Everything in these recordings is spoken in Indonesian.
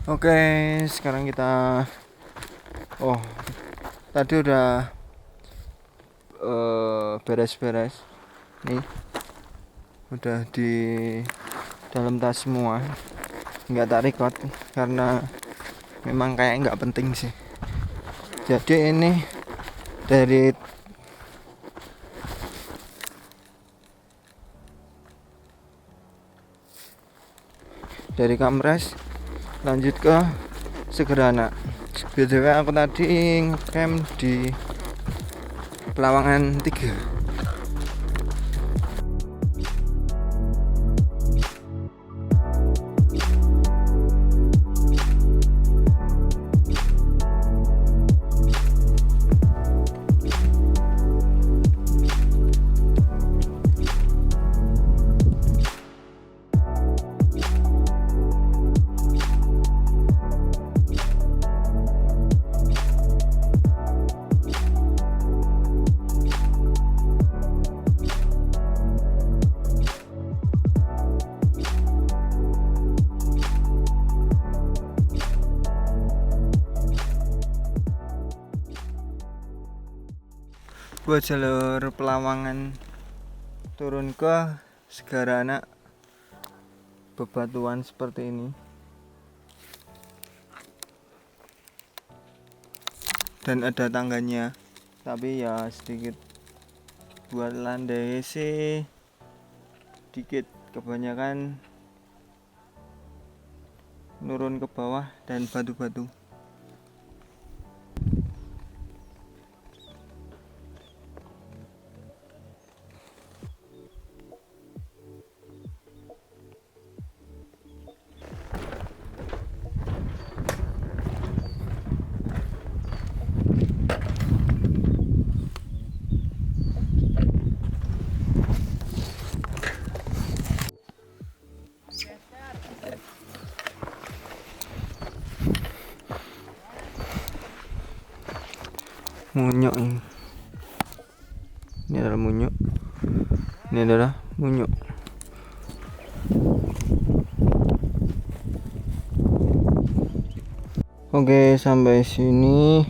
Oke, sekarang kita tadi udah beres-beres. Nih, udah di dalam tas semua. Nggak tak record karena memang kayak nggak penting sih. Jadi ini dari Kamres lanjut ke Segerana. BTW aku tadi ngecamp di Pelawangan 3. Buat jalur Pelawangan turun ke Segarana bebatuan seperti ini, dan ada tangganya, tapi ya sedikit buat landai sih dikit, kebanyakan nurun ke bawah dan batu-batu. Munyuk ini adalah munyuk, ini adalah munyuk. Oke, sampai sini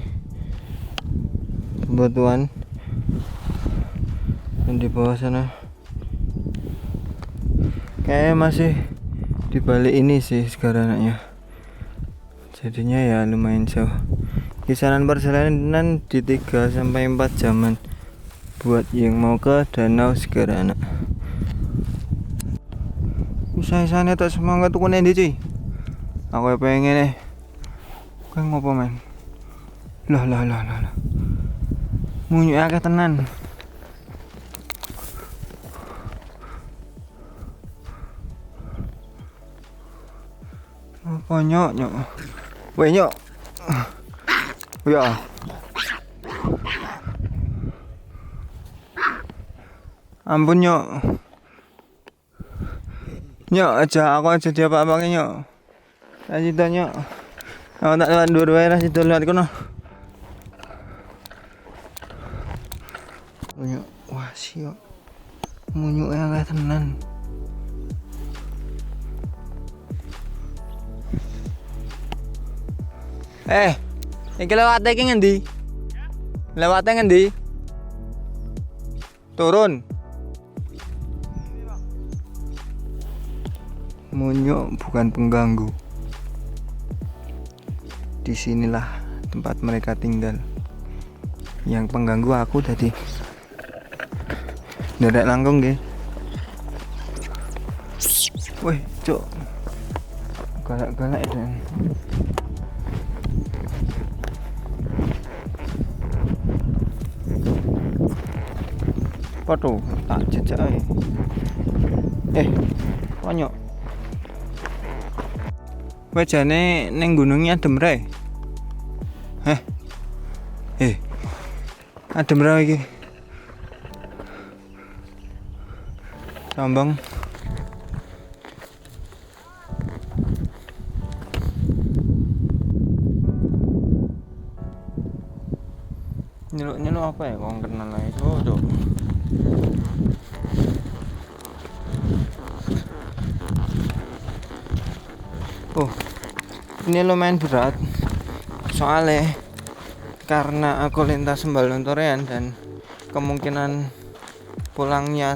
bebatuan, dan di bawah sana kayaknya masih di balik ini sih sekarang, jadinya ya lumayan jauh. Kisaran perjalanan di 3-4 jaman buat yang mau ke Danau Segarana. Usah-usahnya tak semangat tuh kunen cuy. Aku pengen nih. Kau ngopo men? Lah. Munyuk akeh tenan. Apa nyok? Weh nyok. Ya. Ampun nyok. Nyok aja, aku aja dia apa-apa nyok. Aji nyok. Aku tak lewat dua-dua lah situ lewat kono. Nyok, wah siok. Munyuk yang kayak tenan. Iki lewate iki ngendi? Lewate ngendi? Turun. Munyuk bukan pengganggu. Disinilah tempat mereka tinggal. Yang pengganggu aku tadi. Nderek langkung nggih. Wih, cuk. Galak-galak dan Waduh, tak jejak ae. Konyok. Wejane ning gunungnya adem re. Adem re iki. Sombong. Nyeluk apa ya kok kenal ae. Cuk. Ini lumayan berat soalnya karena aku lintas Sembalun Torean dan kemungkinan pulangnya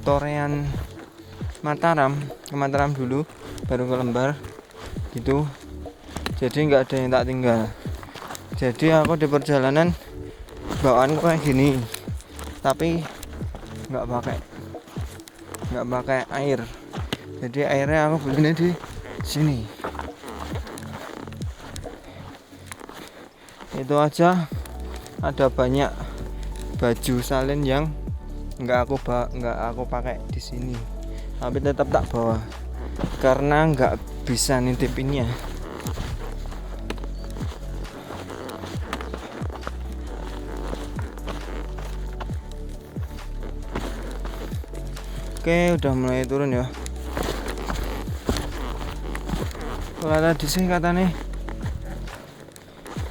Torean Mataram, ke Mataram dulu baru ke Lembar gitu. Jadi nggak ada yang tak tinggal. Jadi aku di perjalanan bawaan kayak gini, tapi nggak pakai air. Jadi airnya aku belinya di sini. Itu aja, ada banyak baju salin yang nggak aku pakai di sini, tapi tetap tak bawa karena nggak bisa nitipinnya. Oke, udah mulai turun ya. Kalau tadi sih katanya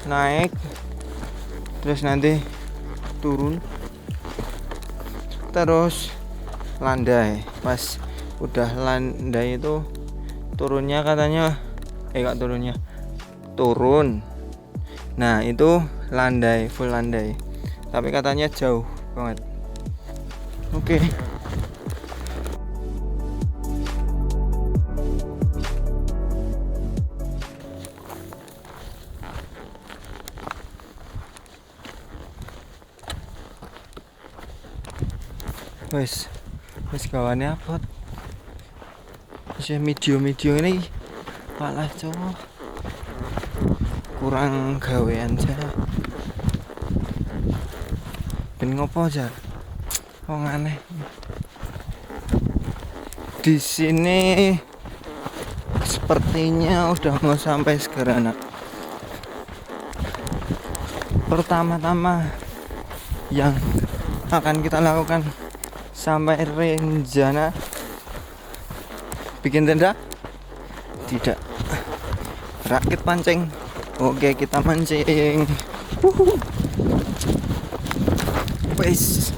naik terus nanti turun terus landai. Pas udah landai itu turunnya katanya turun. Nah itu landai, full landai, tapi katanya jauh banget. Oke. Wes kawannya apa? Masih video ini malah cowok kurang gawean aja. Ben ngopo aja? Wong aneh. Di sini sepertinya udah mau sampai sekarang. Pertama-tama yang akan kita lakukan sampai Renjana, bikin tenda? Tidak. Rakit pancing. Oke, kita mancing. Wes.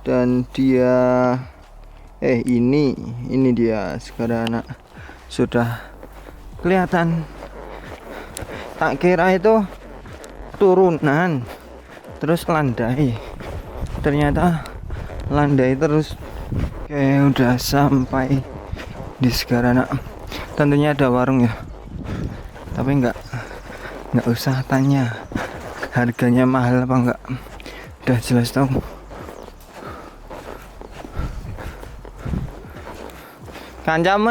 Dan dia ini dia sekarang sudah kelihatan. Tak kira itu turunan terus landai, ternyata landai terus. Oke, udah sampai di Segarana. Tentunya ada warung ya, tapi nggak usah tanya harganya mahal apa enggak, udah jelas tahu. Kancamu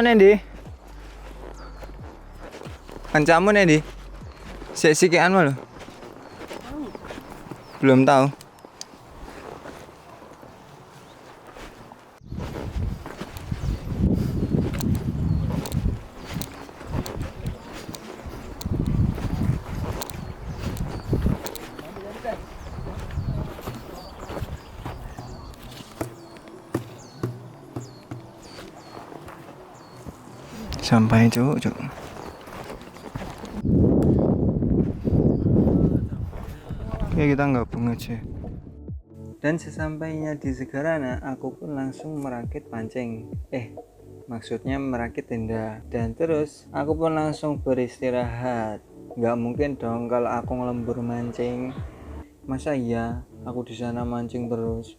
nih sik-sikian lho. Belum tahu. Sampai cuk. Oke, kita gabung aja. Dan sesampainya di Segarana, aku pun langsung merakit pancing. Maksudnya merakit tenda. Dan terus aku pun langsung beristirahat. Gak mungkin dong kalau aku ngelembur mancing. Masa iya aku di sana mancing terus.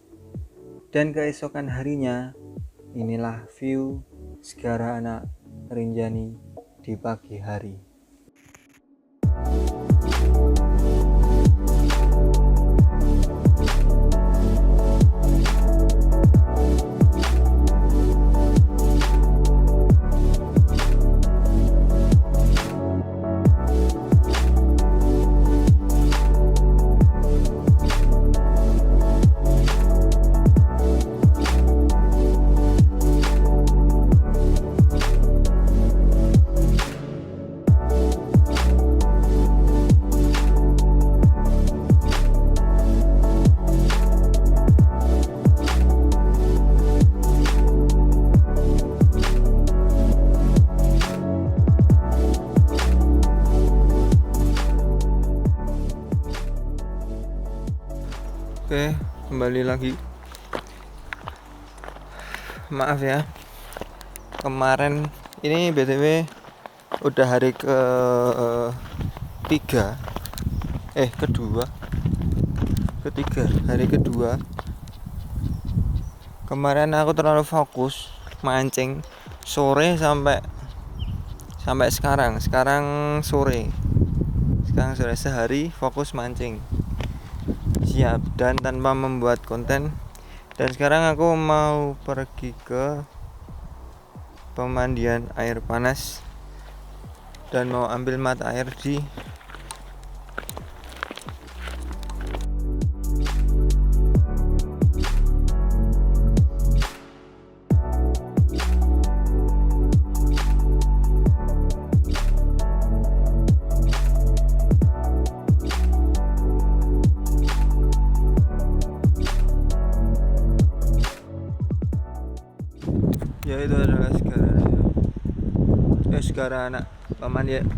Dan keesokan harinya, inilah view Segarana Rinjani di pagi hari. Oke, kembali lagi. Maaf ya, kemarin ini BTW udah hari ke tiga hari kedua. Kemarin aku terlalu fokus mancing sore sampai sekarang sore sehari fokus mancing siap dan tanpa membuat konten. Dan sekarang aku mau pergi ke pemandian air panas dan mau ambil mata air di yaitu adalah sekarang anak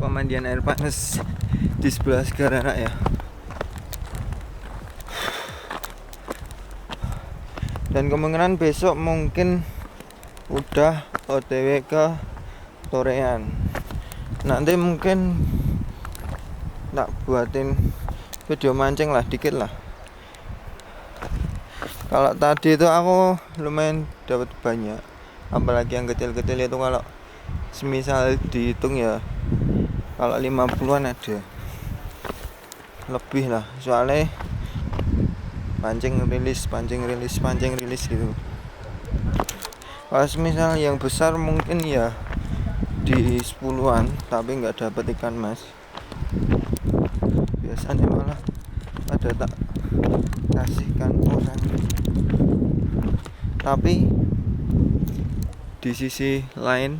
pemandian air panas di sebelah sekarang anak ya. Dan kemungkinan besok mungkin udah OTW ke Torean. Nanti mungkin nak buatin video mancing lah dikit lah. Kalau tadi itu aku lumayan dapat banyak, apalagi yang kecil-kecil itu kalau semisal dihitung ya kalau 50-an ada lebih lah, soalnya pancing rilis gitu. Kalau semisal yang besar mungkin ya di 10-an tapi nggak dapet ikan mas. Biasanya malah ada tak kasihkan orang. Tapi di sisi lain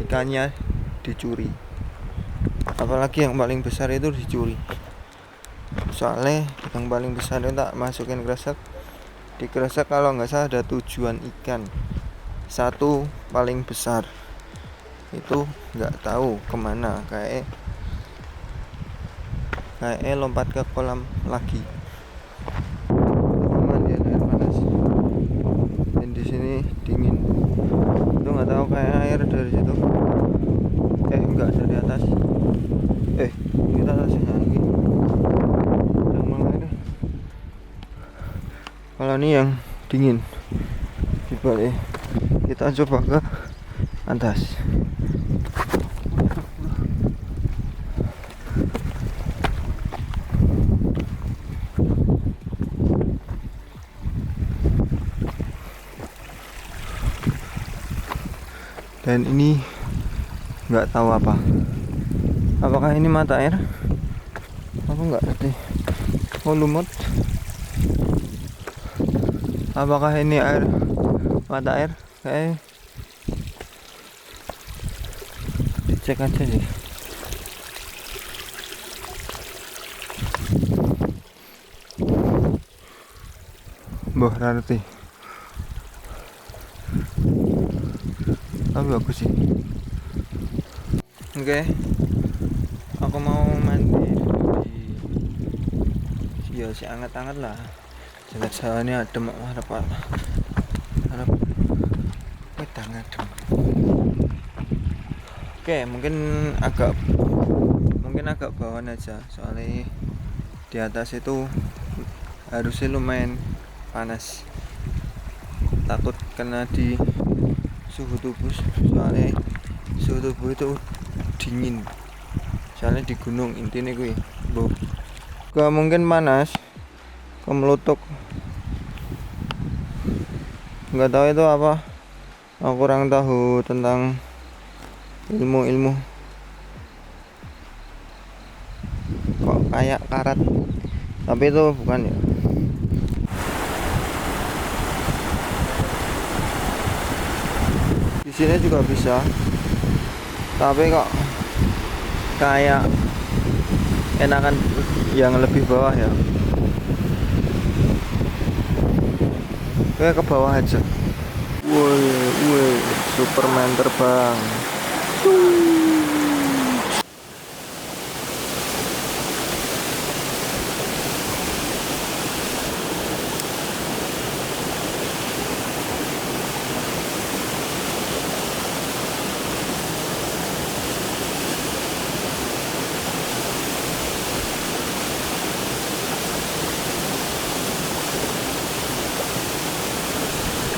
ikannya dicuri, apalagi yang paling besar itu dicuri. Soalnya yang paling besar itu tak masukin kresek, di kresek kalau nggak salah ada tujuan ikan, satu paling besar itu nggak tahu kemana, kayak lompat ke kolam lagi. Pemandian air panas dan di sini dingin, itu nggak tahu kayak air dari situ enggak dari atas kita atasnya lagi yang mana ini. Kalau ini yang dingin dibalik, kita coba ke atas. Dan ini nggak tahu apakah ini mata air, aku nggak ngerti. Lumut, apakah ini air mata air? Kayak dicek aja sih. Mbah Rarti, bagus sih. Oke, aku mau mandi di si anget-anget lah. Jelas ini adem, harap wedang adem. Oke, mungkin agak bawaan aja, soalnya di atas itu harusnya lumayan panas. Takut kena di suhu tubuh, soalnya suhu tubuh itu dingin, soalnya di gunung intinya gue gak mungkin panas kemelutuk. Nggak tahu itu apa, aku kurang tahu tentang ilmu kok kayak karat, tapi itu bukan ya. Di sini juga bisa, tapi kok kayak enakan yang lebih bawah ya. Kayak ke bawah aja. Woi, Superman terbang.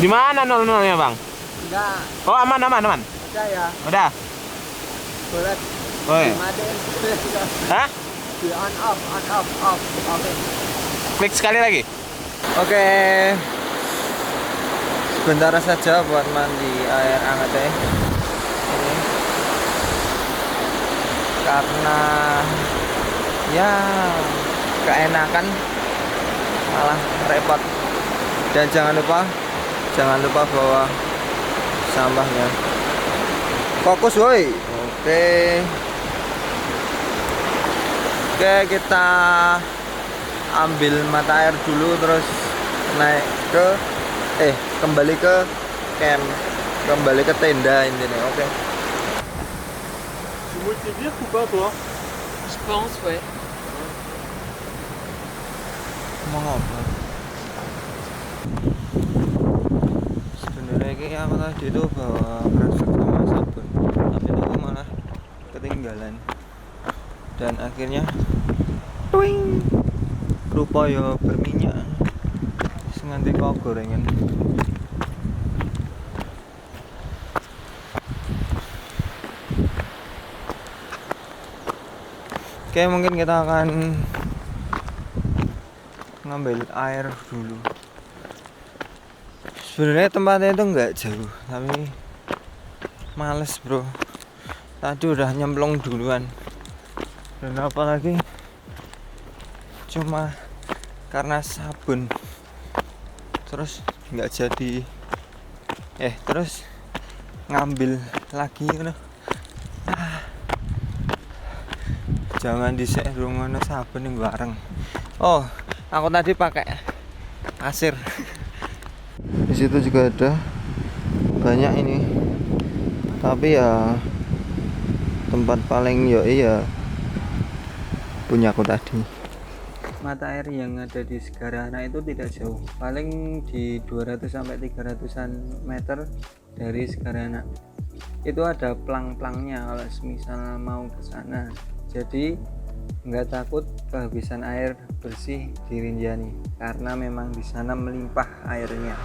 Di mana 00-nya, Bang? Enggak, Oh, aman, aman, aman. ada ya. Udah. Boleh Oke. dimatiin. Hah? Di on off, off. Oke. Klik sekali lagi. Oke, sebentar saja buat mandi air hangat ya. Ini karena ya keenakan malah repot. Dan jangan lupa bawa sampahnya. Fokus woi. Oke, kita ambil mata air dulu, terus naik ke kembali ke camp, kembali ke tenda intinya. Oke. Tu veux te dire ou pas, toi? Je pense, ouais. Mau ngobrol. Sebenarnya kayak aku tadi itu bawa kresek sama sabun, tapi itu malah ketinggalan. Dan akhirnya twing, rupa ya berminyak nganti kok gorengan. Oke, mungkin kita akan ngambil air dulu. Sebenarnya tempatnya itu nggak jauh, tapi males bro. Tadi udah nyemplung duluan. Dan apalagi cuma karena sabun terus nggak jadi terus ngambil lagi ngono. Jangan disek ngono sabun yang bareng. Oh, aku tadi pakai pasir. Di situ juga ada banyak ini. Tapi ya tempat paling iya punya aku tadi. Mata air yang ada di Segarana itu tidak jauh, paling di 200 sampai 300-an meter dari Segarana. Itu ada plang-plangnya kalau misal mau ke sana. Jadi nggak takut kehabisan air bersih di Rinjani karena memang di sana melimpah airnya.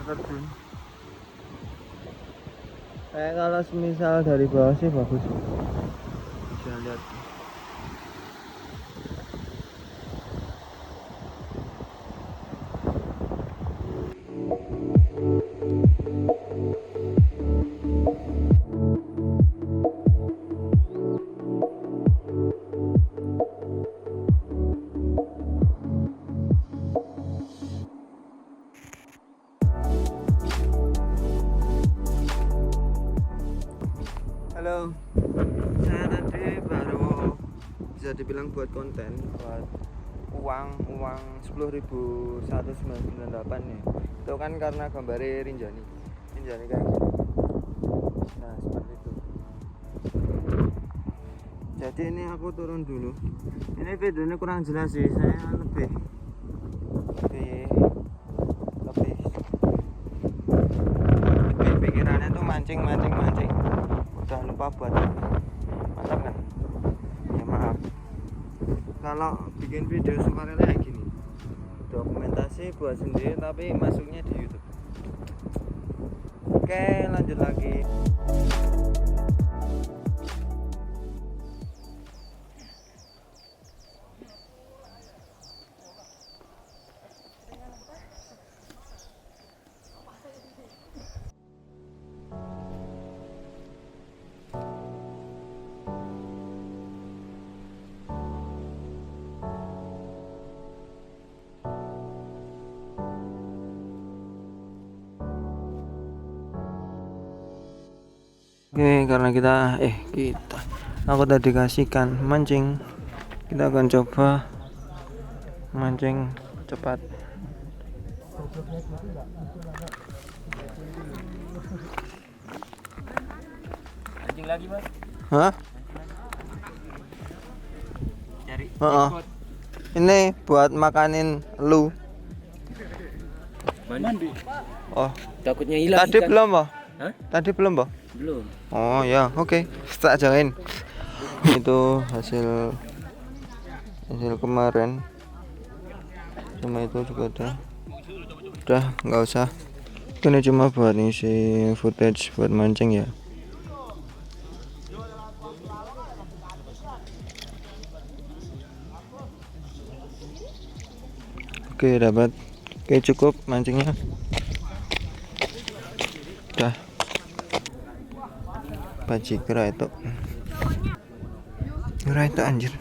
Terjun. Kalau semisal dari bawah sih bagus. Bisa lihat. Halo, saya tadi baru bisa dibilang buat konten, buat uang 10.198 ya. Itu kan karena gambarnya Rinjani kayak gini. Nah seperti itu. Jadi ini aku turun dulu. Ini videonya kurang jelas sih, saya lebih pikirannya tuh mancing. Udah lupa buat mantap kan? Ya maaf kalau bikin video sukarela kayak gini, dokumentasi buat sendiri tapi masuknya di YouTube. Oke, lanjut lagi. Oke, karena aku tadi kasihkan mancing, kita akan coba mancing cepat. Anjing lagi, Mas. Hah? Cari. Heeh. Ini buat makanin lu. Mandi. Oh, Takutnya hilang. tadi belum, Boh? Hah? Tadi belum, Boh? Belum. Oh ya, oke. Tak jagain. Itu hasil kemarin. Cuma itu juga udah nggak usah. Ini cuma buat ngisi footage buat mancing ya. Oke, dapat. Oke, cukup mancingnya. Udah. Bajigur itu. Ora itu anjir.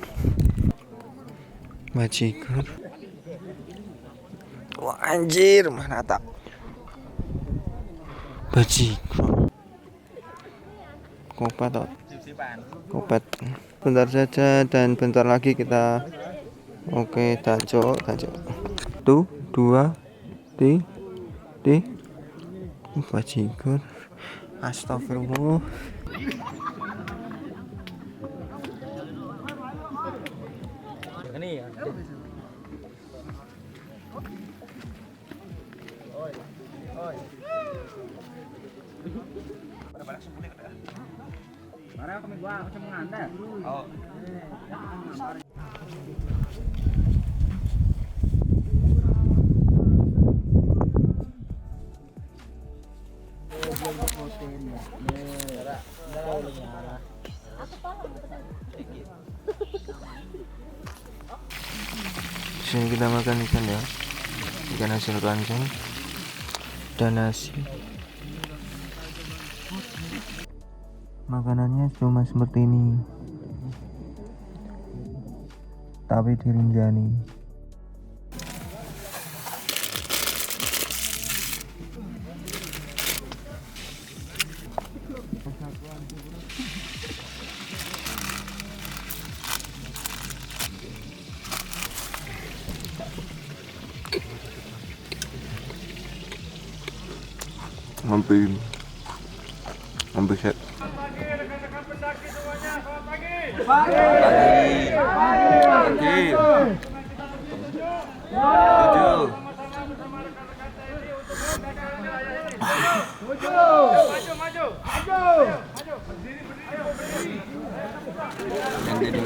Bajigur. Wah anjir, mana tak? Bajigur. Kopet toh. Kopet. Bentar saja dan bentar lagi kita tancuk. Tuh, 2 di bajigur. Astagfirullah. Ini ya. Oh. Sini kita makan ikan ya, ikan hasil pancing dan nasi. Makanannya cuma seperti ini, tapi dirinjani. Hampir set. Pagi. Yang jadi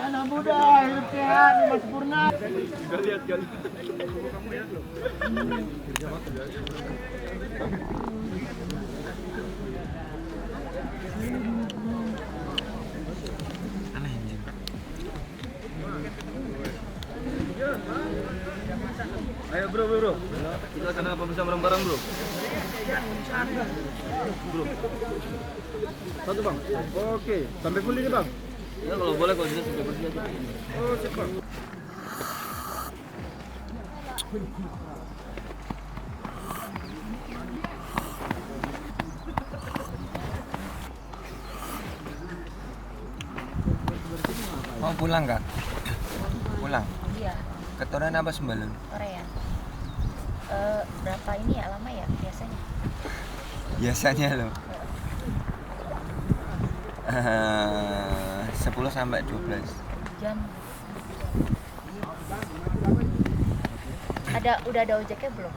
Anak muda, hidup sehat, lima sempurna. Ayo bro. Kita akan apa bisa bareng-bareng bro? Bro. Satu bang. Oke. Sampai full ini bang. Ya kalau boleh kalau bisa sampai bersih aja. Oh cepat. Mau pulang kak? Pulang. Iya, Ketoran apa sembalun? Korea. Berapa ini ya lama ya biasanya? Biasanya loh. 10 sampai 12 jam. Udah ada ojeknya belum?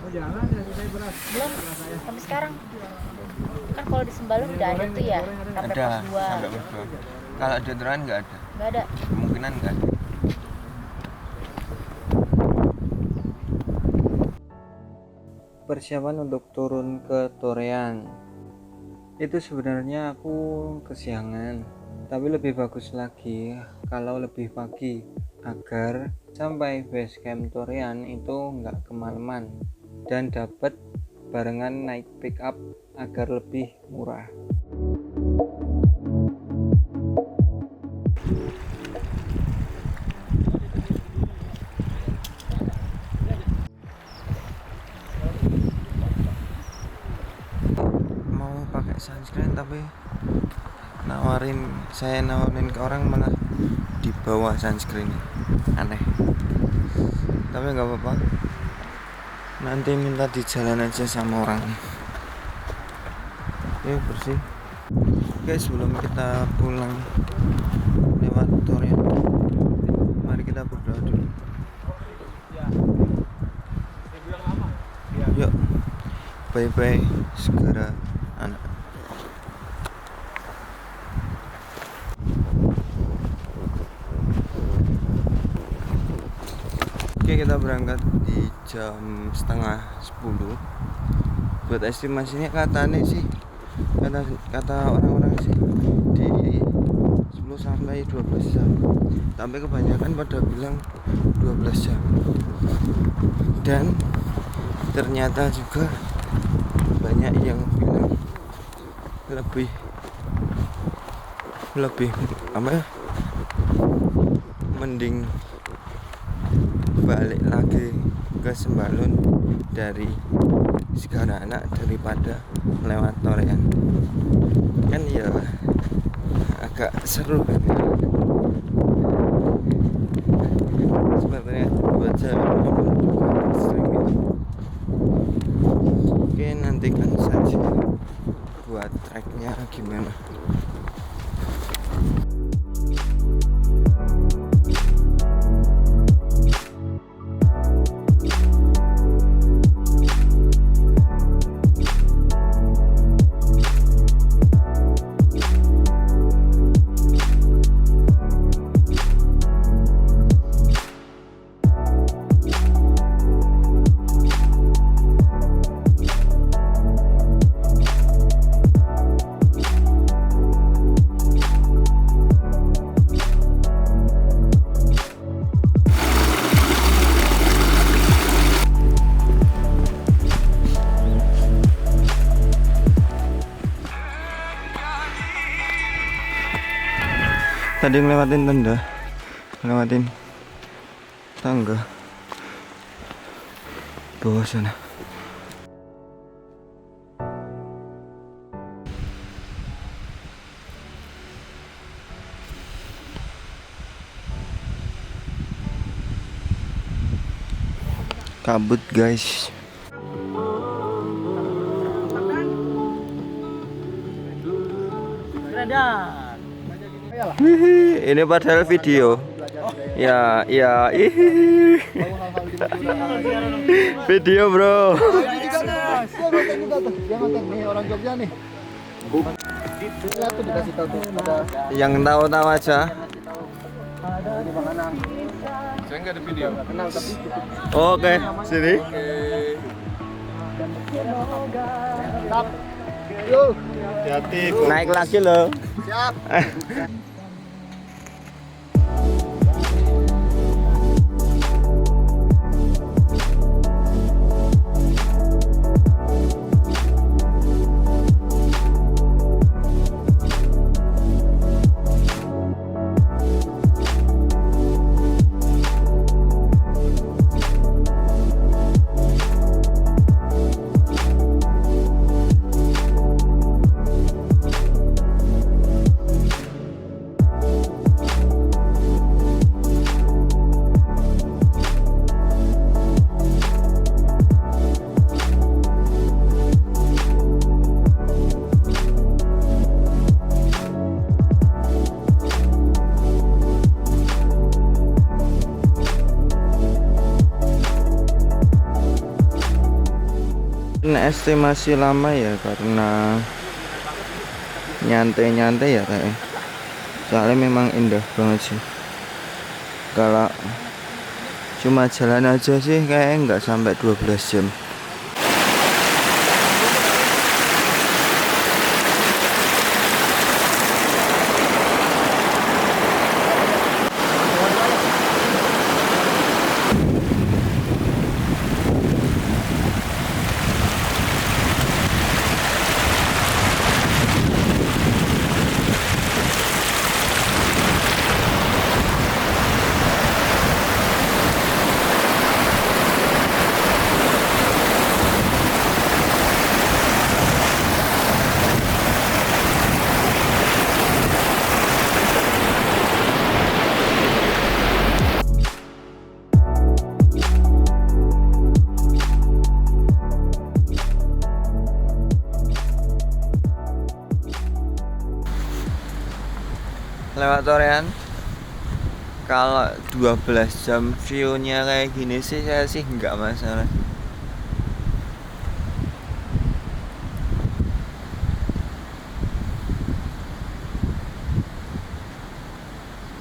Belum sampai sekarang. Kan kalau di Sembalun udah ada tuh ya, sampai ada pos 2. sampai pos 2. Kalau di Teruan nggak ada, Nggak ada. kemungkinan nggak ada. Persiapan untuk turun ke Torean itu sebenarnya aku kesiangan, tapi lebih bagus lagi kalau lebih pagi agar sampai base camp Torean itu nggak kemalaman dan dapat barengan naik pick up agar lebih murah. Mau pakai sunscreen tapi saya nawarin ke orang malah di bawah sunscreen. Aneh, tapi nggak apa-apa, nanti minta di jalan aja sama orang. Oke, bersih. Oke, sebelum kita pulang lewat Torian, mari kita berdoa dulu. Yuk, bye-bye segera anak. Oke, kita berangkat di jam setengah 10. Buat estimasinya katanya sih, kata orang-orang sih di 10 sampai 12 jam. Tapi kebanyakan pada bilang 12 jam. Dan ternyata juga banyak yang bilang lebih apa ya, mending balik lagi ke Sembalun dari Segarana daripada lewat Torian. Kan ya agak seru kan ya. Sepertinya buat saya maupun juga ekstrim gitu. Oke, nantikan saja buat tracknya gimana. Tadi ngelewatin tenda, ngelewatin tangga bawah sana. Kabut guys. Hihi, ini padahal video. Ya, hihi. Video bro. Yang tahu-tahu aja. Saya nggak ada video. Oke, sini. Hati-hati. Naik lagi loh. Siap. Estimasi lama ya karena nyantai-nyantai ya kayak. Soalnya memang indah banget sih. Kalau cuma jalan aja sih kayak nggak sampai 12 jam. lewat Torean. Kalau 12 jam view-nya kayak gini sih saya sih nggak masalah.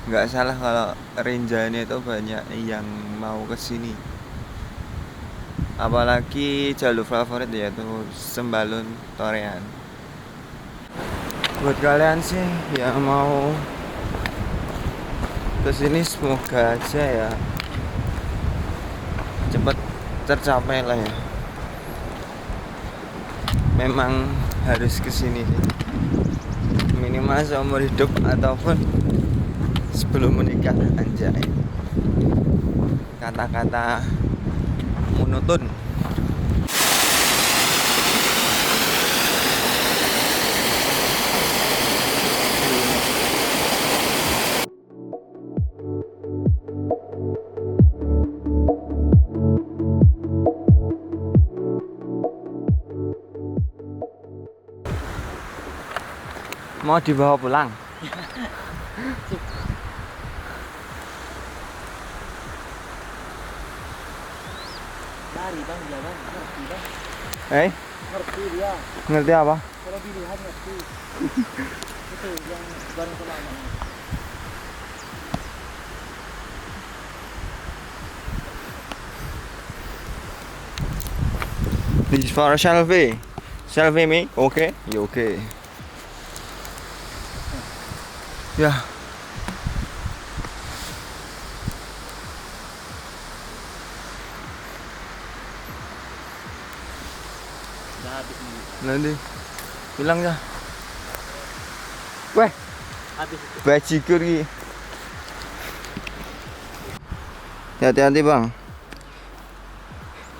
Nggak salah kalau Rinjani itu banyak yang mau ke sini. Apalagi jalur favorit yaitu Sembalun Torean. Buat kalian sih yang mau kesini semoga aja ya cepet tercapai lah ya. Memang harus kesini sih, minimal seumur hidup ataupun sebelum menikah. Anjay, kata-kata monoton. Mau dibawa pulang? Lari bang, jalan, ngerti bang. Ngerti dia. Ngerti apa? Kalau pilihan ngerti. Itu yang bareng sama anaknya. This for a selfie. Selfie me? Okay? You okay? Ya. Udah habis nih. Nanti bilang ya. Weh, Habis itu. bajigur ki. Hati-hati bang.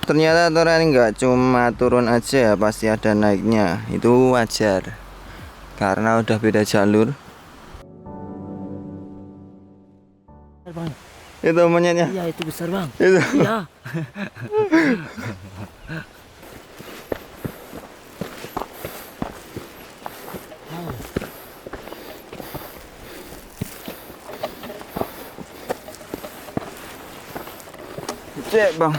Ternyata Torean nggak cuma turun aja ya, pasti ada naiknya. Itu wajar karena udah beda jalur. Bang. Itu monyetnya. Iya itu besar bang. Itu. Iya. Cek bang.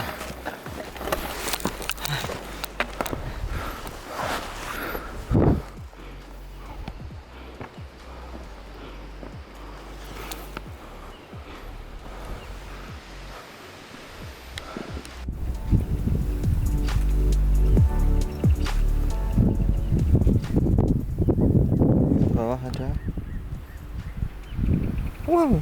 Bawah ada. Wow.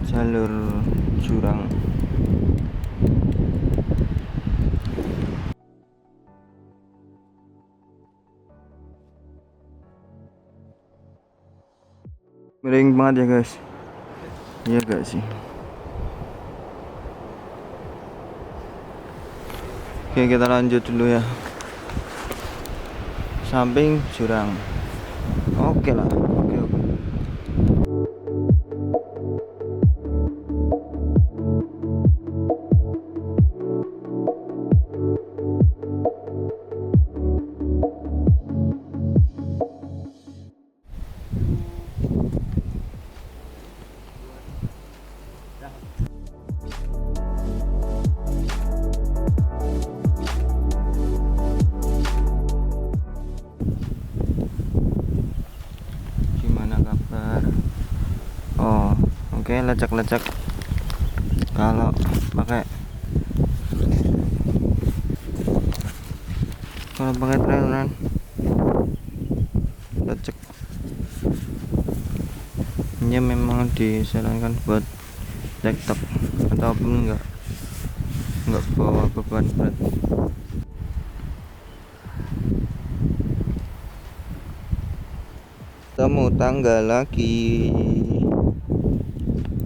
Jalur jurang. Miring banget ya guys. Iya gak sih? Oke, kita lanjut dulu ya. Samping jurang. Oke lah. Oke. Oke, lecek-lecek kalau pakai trail run lecek. hanya memang disarankan buat laptop ataupun enggak bawa beban berat. Temu tangga lagi,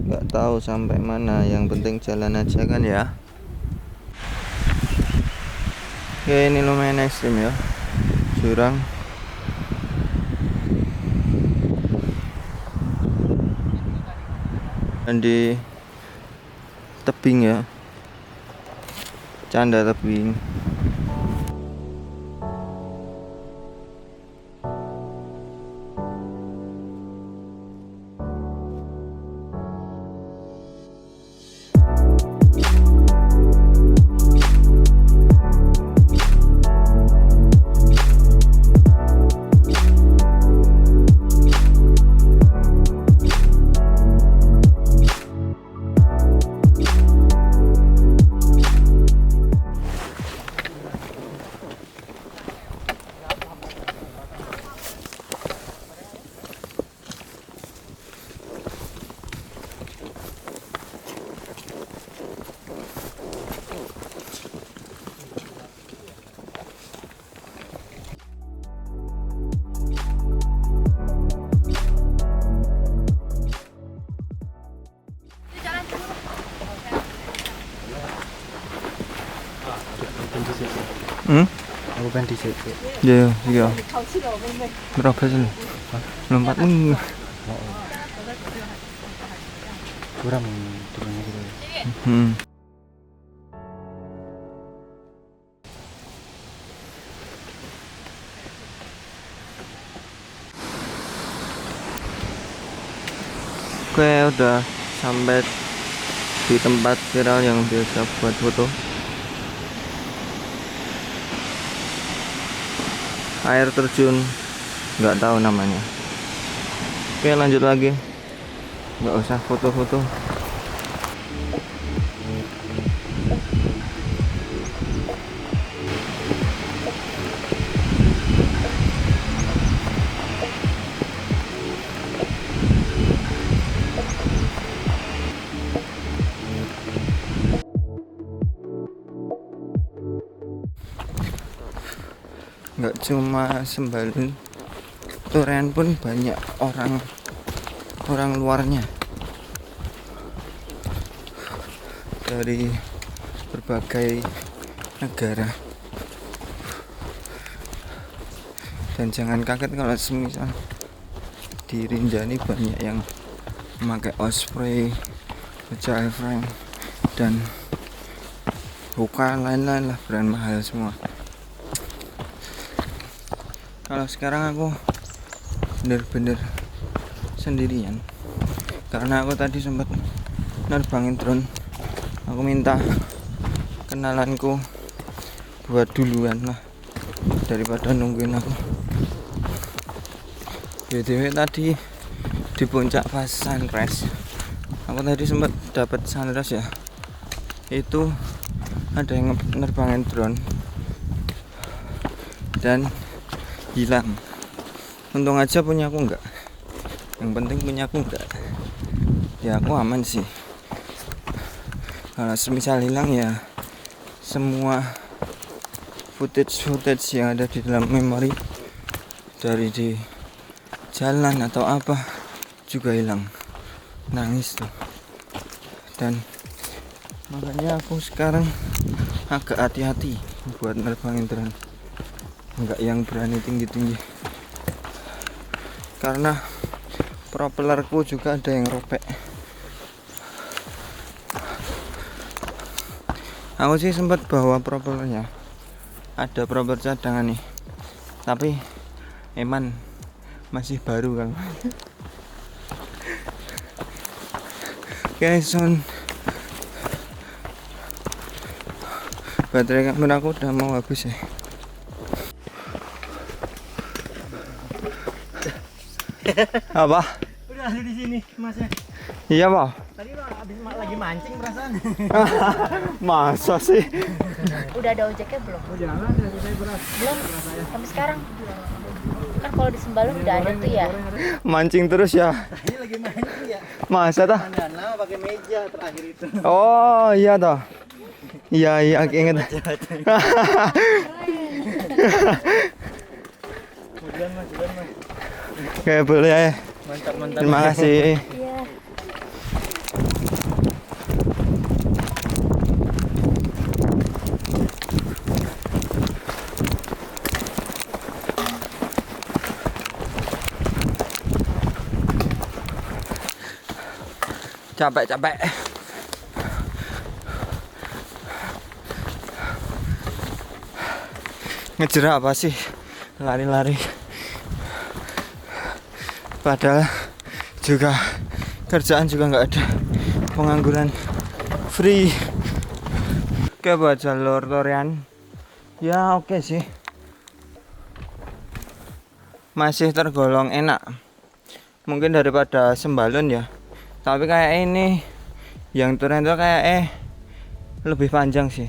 nggak tahu sampai mana, yang penting jalan aja kan ya. Oke, ini lumayan ekstrim ya, jurang. Dan di tebing ya, canda tebing. Hmm? Aku kan di situ. Iya, iya. Berapa sih? Lompat Kurang turunnya gitu. Hmm. Oke, udah sampai di tempat viral yang biasa buat foto. Air terjun, nggak tahu namanya. Oke, lanjut lagi. Nggak usah foto-foto. Nggak cuma Sembalun, Turen pun banyak orang luarnya dari berbagai negara. Dan jangan kaget kalau semisal di Rinjani banyak yang memakai Osprey, Baja Frame, dan bukan lain-lain lah, brand mahal semua. Kalau sekarang aku bener-bener sendirian karena aku tadi sempat nerbangin drone. Aku minta kenalanku buat duluan lah daripada nungguin aku. BTW tadi di puncak pas sunrise, aku tadi sempat dapat sunrise ya. Itu ada yang nerbangin drone dan hilang. Untung aja punya aku enggak. Yang penting punya aku enggak. Ya aku aman sih. Kalau semisal hilang ya semua footage yang ada di dalam memori dari di jalan atau apa juga hilang. Nangis tuh. Dan makanya aku sekarang agak hati-hati buat nerbangin drone. Enggak yang berani tinggi-tinggi karena propellerku juga ada yang robek. Aku sih sempat bawa propellernya, ada propeller cadangan nih, tapi eman masih baru kan. Oke, son, baterai kameraku udah mau habis ya. Apa? Udah ada di sini, Masnya. Iya, Pak. Tadi habis lagi mancing perasaan. Masa sih? Udah ada ojeknya belum? Oh, jangan, saya beras. Belum. Sampai sekarang. Kan kalau di Sembalun udah ada tuh ya. Mancing terus ya. Ini lagi mancing ya. Masa tah? Mandana pakai meja terakhir itu. Oh iya toh. Iya aku inget. Hujan mas. Oke boleh ya. Mantap. Terima kasih. Iya. Capek. Ngejar apa sih? Lari-lari. Padahal juga kerjaan juga nggak ada, pengangguran free. Oke buat jalur Torean ya oke sih, masih tergolong enak mungkin daripada Sembalun ya, tapi kayak ini yang Torean itu kayak lebih panjang sih.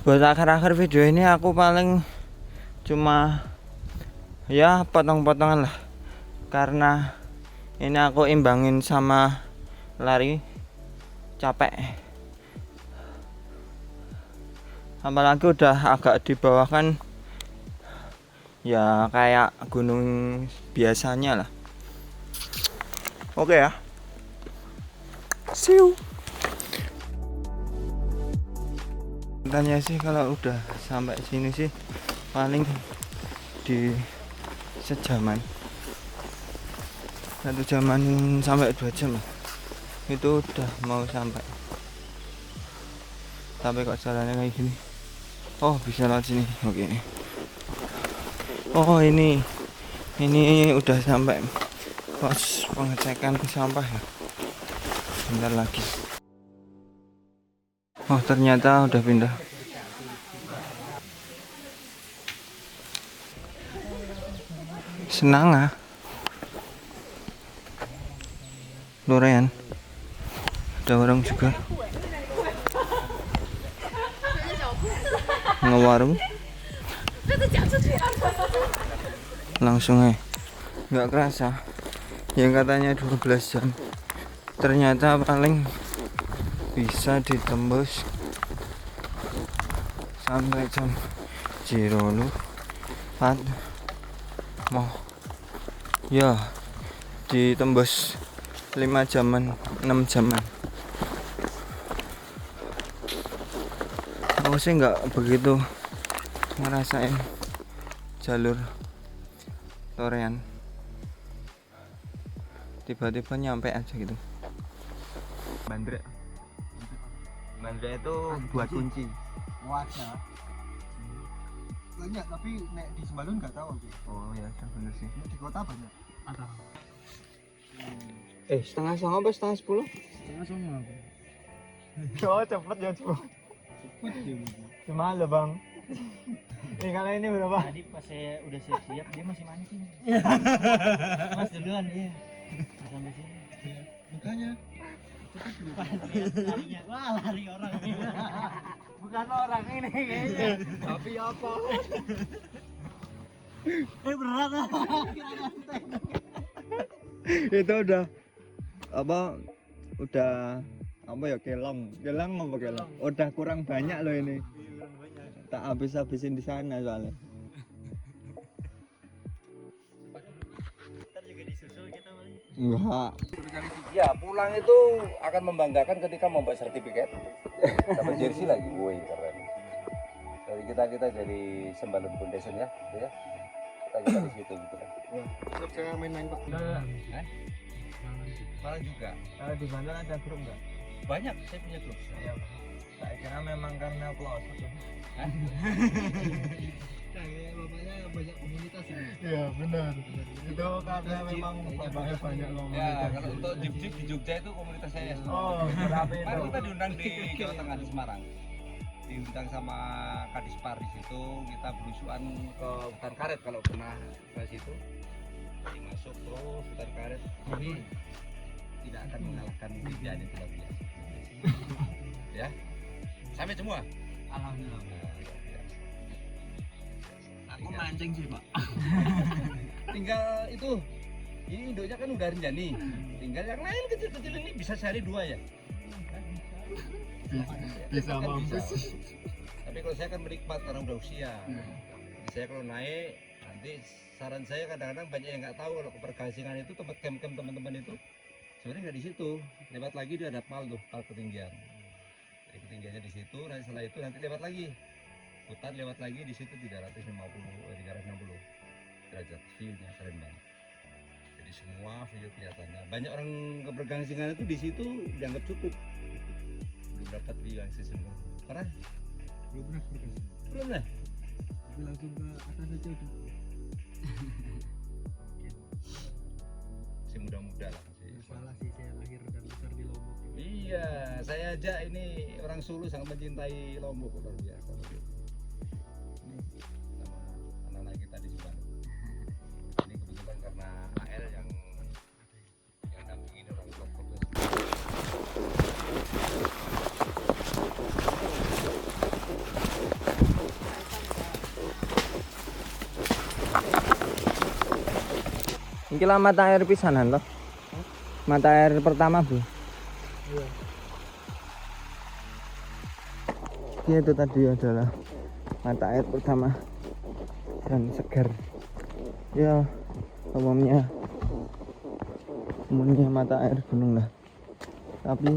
Buat akhir-akhir video ini aku paling cuma ya potong-potongan lah, karena ini aku imbangin sama lari capek, apalagi udah agak di bawah kan ya kayak gunung biasanya lah. Oke ya, see you. Tanya sih kalau udah sampai sini sih paling di sejaman, 1 jaman sampai 2 jam lah. Itu udah mau sampai. Tapi kok jalannya kayak gini. Oh bisa lewat sini. Oke. Oh ini udah sampai pos pengecekan sampah ya. Bentar lagi. Oh ternyata udah pindah. Senang ah. Torean. Ada orang juga. Ngewarung. Langsung nggak kerasa. Yang katanya 12 jam. Ternyata paling bisa ditembus sampai jam 04 mau ya ditembus 5 jaman 6 jaman. Aku sih nggak begitu ngerasain jalur Torean, tiba-tiba nyampe aja gitu. Bandrek itu buat kunci. Wajah. Banyak tapi nek di Sembalun nggak tahu. Oh ya, bener sih. Di kota banyak. Ada. 9:30 apa 9:10? 9:30. Oh cepet ya cepet. Cuma lo bang. Kalau ini berapa? Tadi pas saya udah siap-siap dia masih mancing. Mas duluan dia. Sampai sini. Makanya Larinya. Wah, lari orang ini. Bukan orang ini kayaknya. Tapi apa? Berat lah. Itu udah apa? Udah apa ya kelong apa kelong? Udah kurang banyak loh ini. Tak habis-habisin di sana soalnya. Ntar juga disusul kita paling. Enggak. Ya pulang itu akan membanggakan ketika membawa sertifikat dapat jersey lagi, woi keren. Dari kita dari Sembalun Foundation ya, gitu ya. Kita di situ gitu kan. terus saya main-main Pak. Malah juga Kalau di Banten ada grup enggak? banyak saya punya grup. Ya, saya kira memang karena pelosok ya. Kayak bapaknya banyak komunitas ini. Iya benar. Itu karena memang bapaknya banyak Ya komunitas. kalau untuk jeep di Jogja itu komunitas saya. Oh, berapa itu? Kan kita diundang di Jawa Tengah di Semarang. Diundang sama Kadispar di situ, kita berusukan ke hutan karet kalau pernah ke situ. Masuk terus hutan karet. Ini tidak akan mengalahkan Lidia ini luar biasa. Ya. Sampai semua. Alhamdulillah. Aku mancing sih Pak. Tinggal itu, ini induknya kan udah renjani. Tinggal yang lain kecil-kecil ini bisa sehari 2 ya. Bisa Kan mampus. Tapi kalau saya kan menikmat karena udah usia. Jadi saya kalau naik, nanti saran saya kadang-kadang banyak yang nggak tahu kalau ke Pergasingan itu tempat camp-camp teman-teman itu sebenarnya nggak di situ. Lewat lagi dia ada pal tuh, pal ketinggian. Jadi ketinggiannya di situ, nanti setelah itu nanti lewat lagi. Hutan lewat lagi di situ 360 derajat, view-nya keren banget. Jadi semua view kelihatannya. Banyak orang ke Pergasingan itu di situ dianggap cukup. Belum dapat view yang sesungguhnya. Pernah? Belum pernah berkasih. Belum lah. Tapi langsung ke atas aja udah. Masih muda-muda lah masih. Salah sih, saya lahir dan besar di Lombok. Iya, saya aja ini orang Sulu sangat mencintai Lombok luar biasa. Ini sama anak-anak kita di Subang. Ini kebetulan karena AL yang dampingin orang Lombok. Ini lah mata air pisanan loh. Mata air pertama Bu. Iya. Itu tadi adalah mata air pertama dan segar. Ya umumnya mata air gunung lah. Tapi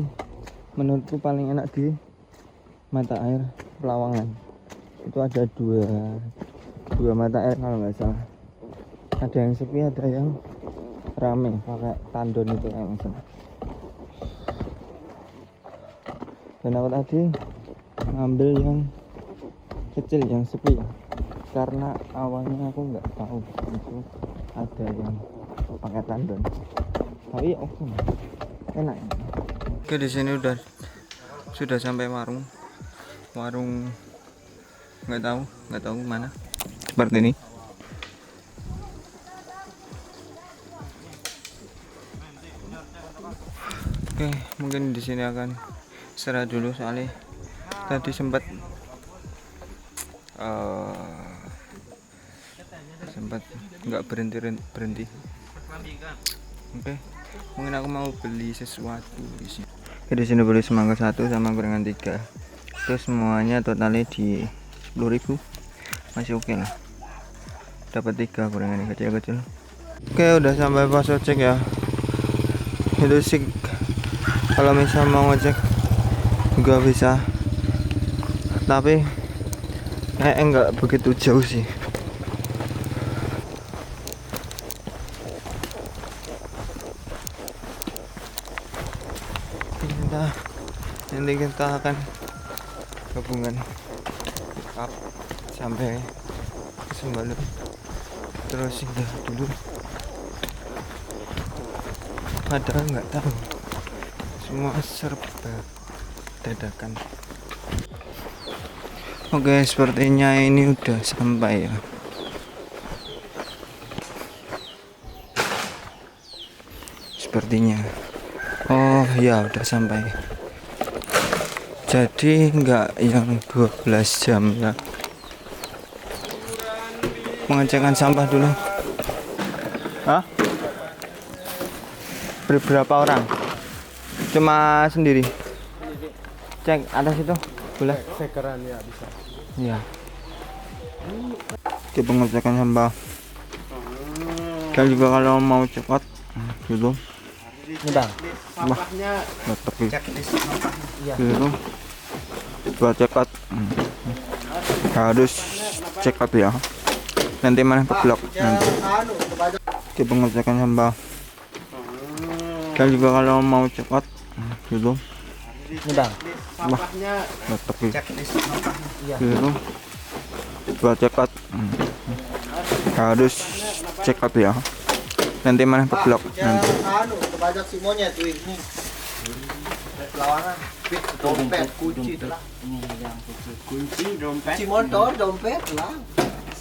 menurutku paling enak di mata air Pelawangan. Itu ada dua mata air kalau nggak salah. Ada yang sepi, ada yang rame pakai tandon itu kayak misalnya. Dan aku tadi ngambil yang kecil, yang sepi, karena awalnya aku nggak tahu itu ada yang pakai tandon. Tapi oke, enak. Oke, di sini sudah sampai warung nggak tahu mana, seperti ini. Oke, mungkin di sini akan istirahat dulu soalnya tadi sempat nggak berhenti. Oke, mungkin aku mau beli sesuatu di sini. Oke, di sini beli semangka 1 sama gorengan 3. Itu semuanya totalnya di 10.000. Masih oke lah. Dapat 3 gorengan kecil-kecil. Oke, udah sampai pos ojek ya. Itu sih kalau misal mau ngecek juga bisa, tapi kayaknya nggak begitu jauh sih. Nanti kita akan gabungan up sampai ke Sembalun, terus singgah dulu. Padahal nggak tahu, semua serba dadakan. Oke, sepertinya ini udah sampai ya. Sepertinya. Oh ya, udah sampai. Jadi nggak yang 12 jam ya. Pengecekan sampah dulu. Hah? Berapa orang? Cuma sendiri. Cek atas itu boleh. Sekeran ya bisa. Iya. Oke, pengecekan sampah. Kalian juga kalau mau cepat gitu. Ini Bang. Sampahnya Checklist sampahnya. Iya. gitu. Buat cekat. Harus cekat ya. Nanti mana keblok nanti. Oke, pengecekan sampah. Kalian juga kalau mau cepat gitu. Ini Bang. sampahnya Checklist sampahnya. Iya. gitu. Buat cekat. Harus cekat ya. Nanti mana keblok nanti. kebajak si monyet tuh ini. Pelawangan. Dompet, kunci lah. Ini yang kecil. Kunci, dompet. Si motor, dompet lah.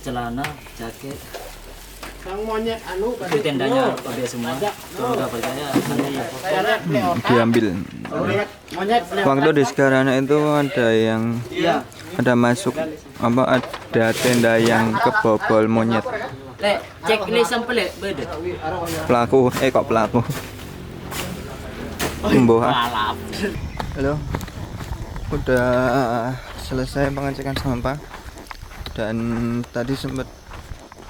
Celana, jaket. Sang monyet anu Itu tendanya pakai semua. Kalau nggak percaya, Diambil. Monyet Waktu di sekarang itu ada yang Iya. ada masuk apa ada tenda yang kebobol monyet. Lek, cek ini sampel ya, beda. Pelaku, kok pelaku? Mbah. Balap. Halo. Udah selesai pengecekan sampah. Dan tadi sempat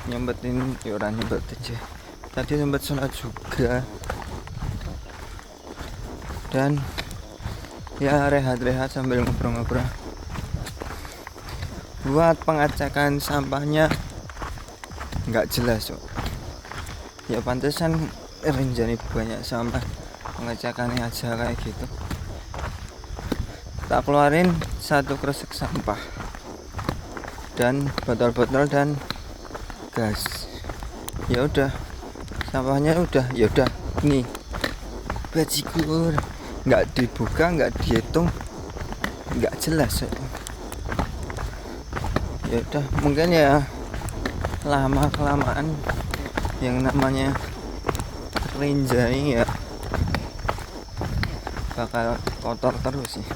nyempetin, ya orang nyempet aja. Tadi sempat sholat juga. Dan ya rehat-rehat sambil ngobrol-ngobrol. Buat pengecekan sampahnya nggak jelas, Cok. Ya pantesan Rinjani banyak sampah, pengecekannya aja kayak gitu. Tak keluarin 1 kresek sampah dan botol-botol dan gas. Ya udah, sampahnya udah, ya udah nih bajigur, nggak dibuka, nggak dihitung, nggak jelas. Ya udah, mungkin ya lama kelamaan yang namanya Rinjani ya bakal kotor terus sih.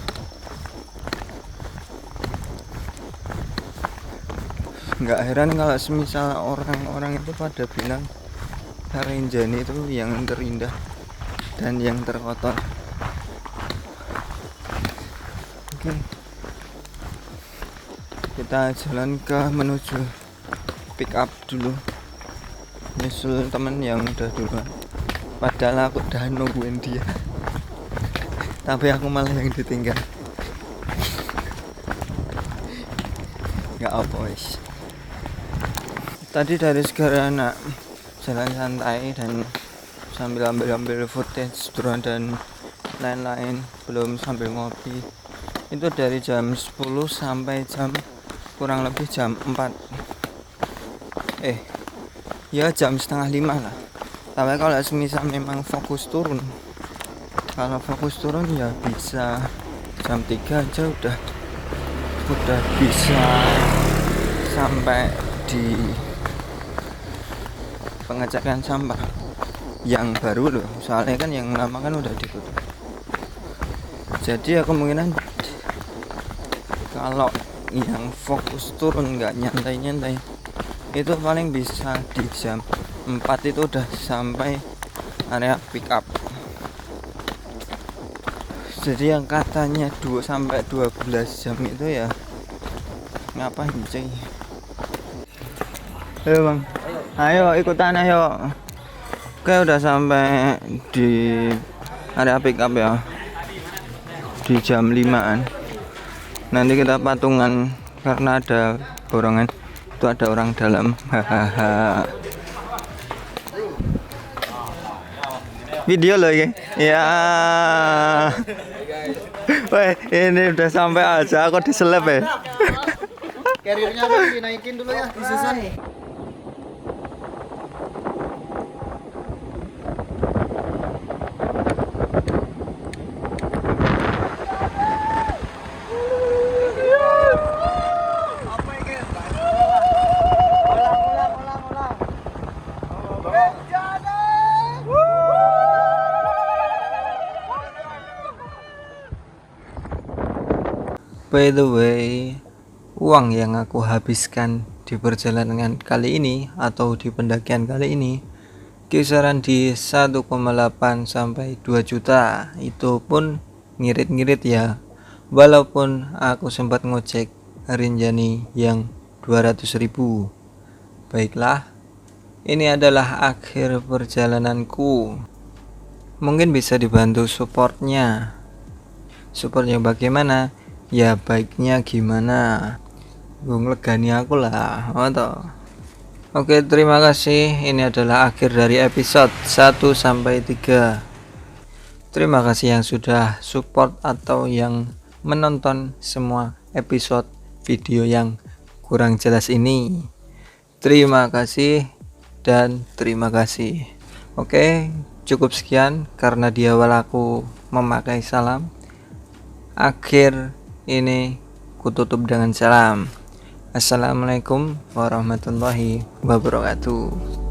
Nggak heran kalau semisal orang-orang itu pada bilang Rinjani itu yang terindah dan yang terkotor. Oke, kita jalan ke menuju pick up dulu, nyusul temen yang udah duluan. Padahal aku udah nungguin dia, tapi aku malah yang ditinggal. Nggak apa wis. Tadi dari Segarana jalan santai dan sambil ambil footage drone dan lain-lain, belum sambil ngopi. Itu dari jam 10 sampai jam kurang lebih jam 4. Ya jam setengah 5 lah. Tapi kalau semisal memang fokus turun, kalau fokus turun ya bisa jam 3 aja udah bisa sampai di pengecekan sampah yang baru loh, soalnya kan yang lama kan udah ditutup. Jadi ya kemungkinan kalau yang fokus turun nggak nyantai-nyantai itu paling bisa di jam 4 itu udah sampai area pick up. Jadi yang katanya 2 sampai 12 jam itu ya ngapain cuy. Ayo bang, ayo ikutan ayo. Oke, udah sampai di area pick up ya, di jam 5-an. Nanti kita patungan karena ada borongan, itu ada orang dalam. Hahaha. Video loh ini. Ya. Weh, ini udah sampai aja aku diseleb ya. Carriernya dinaikin dulu ya, disusun. By the way, uang yang aku habiskan di perjalanan kali ini atau di pendakian kali ini kisaran di 1,8 sampai 2 juta. Itu pun ngirit-ngirit ya. Walaupun aku sempat ngojek Rinjani yang 200.000. Baiklah, ini adalah akhir perjalananku. Mungkin bisa dibantu supportnya. Supportnya bagaimana? Ya baiknya gimana? Gue ngelegani aku lah. Oke, terima kasih. Ini adalah akhir dari episode 1 sampai 3. Terima kasih yang sudah support atau yang menonton semua episode video yang kurang jelas ini. Terima kasih dan terima kasih. Oke, cukup sekian karena di awal aku memakai salam. Akhir ini kututup dengan salam. Assalamualaikum warahmatullahi wabarakatuh.